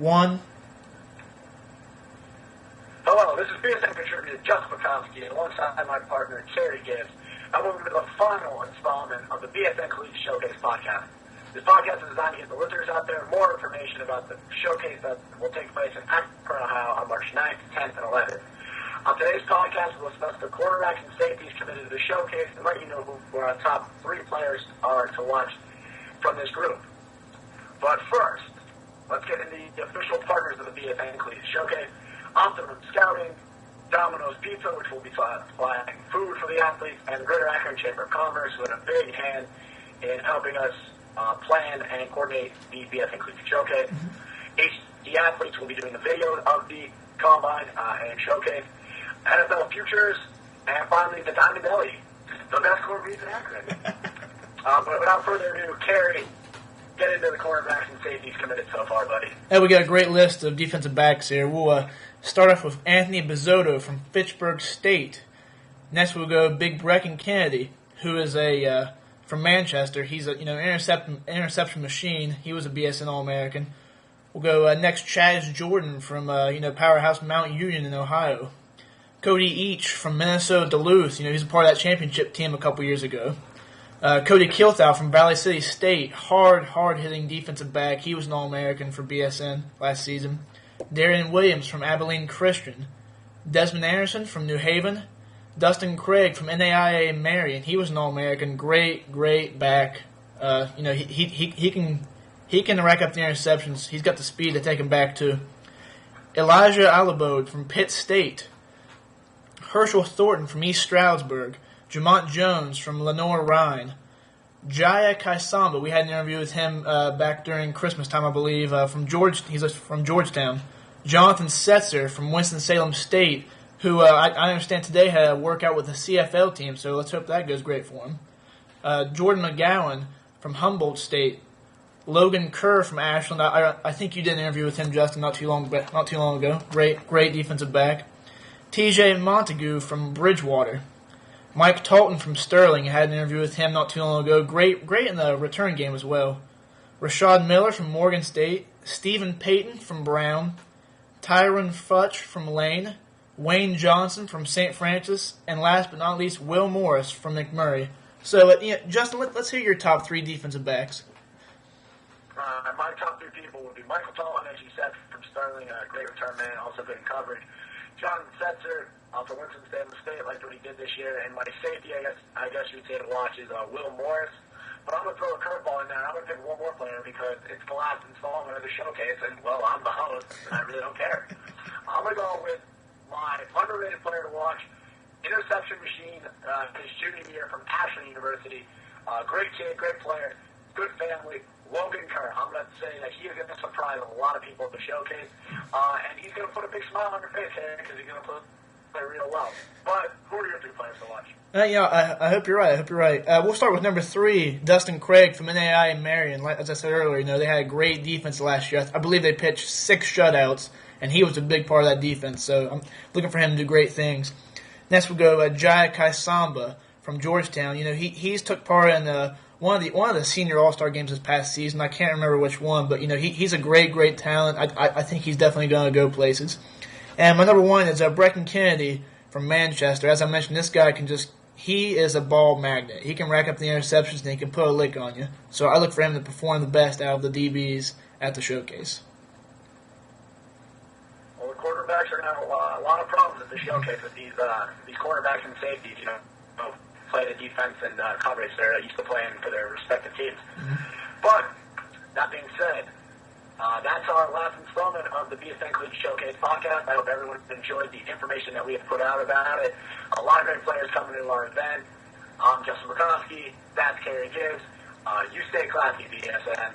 1. Hello, this is BSN contributor Justin McCoskey, and alongside my partner, Carrie Gibbs, and welcome to the final installment of the BSN Collegiate Showcase podcast. This podcast is designed to get the listeners out there more information about the showcase that will take place in Akron, Ohio on March 9th, 10th, and 11th. On today's podcast, we'll discuss the quarterbacks and safeties committed to the showcase and let you know who our top 3 players are to watch from this group. But first, let's get into the official partners of the BSN Collegiate Showcase. Optimum Scouting, Domino's Pizza, which will be supplying food for the athletes, and the Greater Akron Chamber of Commerce, who had a big hand in helping us plan and coordinate the BSN Collegiate Showcase. HD Athletes will be doing the video of the Combine and Showcase. NFL Futures, and finally the Diamond Deli, the best corned beef in Akron. But without further ado, Carrie, get into the cornerbacks and safeties committed so far, buddy. And we got a great list of defensive backs here. We'll start off with Anthony Bizzotto from Fitchburg State. Next we'll go Big Brecken Kennedy, who is from Manchester. He's a interception machine. He was a BSN All-American. We'll go next Chaz Jordan from powerhouse Mount Union in Ohio. Cody Each from Minnesota Duluth. He's a part of that championship team a couple years ago. Cody Kilthow from Valley City State, hard-hitting defensive back. He was an All-American for BSN last season. Darian Williams from Abilene Christian. Desmond Anderson from New Haven. Dustin Craig from NAIA Marion. He was an All-American. Great back. He can rack up the interceptions. He's got the speed to take him back too. Elijah Alabode from Pitt State. Herschel Thornton from East Stroudsburg. Jamont Jones from Lenore-Rhine. Jaya Kaisamba, we had an interview with him back during Christmas time, I believe, he's from Georgetown. Jonathan Setzer from Winston-Salem State, who I understand today had a workout with the CFL team, so let's hope that goes great for him. Jordan McGowan from Humboldt State. Logan Kerr from Ashland. I think you did an interview with him, Justin, not too long ago. Great defensive back. TJ Montague from Bridgewater. Mike Talton from Sterling, had an interview with him not too long ago. Great in the return game as well. Rashad Miller from Morgan State. Stephen Payton from Brown. Tyron Futch from Lane. Wayne Johnson from St. Francis. And last but not least, Will Morris from McMurray. So, Justin, let's hear your top 3 defensive backs. My top 3 people would be Michael Talton, as you said, from Sterling, a great return man, also good in coverage. Jonathan Setzer for Winston-Salem State, like what he did this year. And my safety, I guess you'd say to watch, is Will Morris. But I'm going to throw a curveball in there. I'm going to pick one more player because it's the last installment of the showcase, and, well, I'm the host, and I really don't care. I'm going to go with my underrated player to watch, interception machine, his junior year from Ashland University. Great kid, great player, good family. Logan Kerr, I'm going to say that he is going to surprise a lot of people at the showcase, and he's going to put a big smile on your face here because he's going to play real well. But who are your 3 players to watch? I hope you're right. We'll start with number 3, Dustin Craig from NAIA Marion. As I said earlier, they had a great defense last year. I believe they pitched 6 shutouts, and he was a big part of that defense. So I'm looking for him to do great things. Next we'll go Jaya Kaisamba from Georgetown. He's took part in one of the senior All-Star games this past season. I can't remember which one, but he's a great talent. I think he's definitely going to go places. And my number 1 is Brecken Kennedy from Manchester. As I mentioned, this guy he is a ball magnet. He can rack up the interceptions and he can put a lick on you. So I look for him to perform the best out of the DBs at the showcase. Well, the quarterbacks are going to have a lot of problems at the showcase with these quarterbacks and safeties, play the defense and coverage they're used to playing for their respective teams. But, that being said, that's our last installment of the BSN Collegiate Showcase podcast. I hope everyone enjoyed the information that we have put out about it. A lot of great players coming to our event. I'm Justin McCoskey. That's Carrie Gibbs. You stay classy, BSN.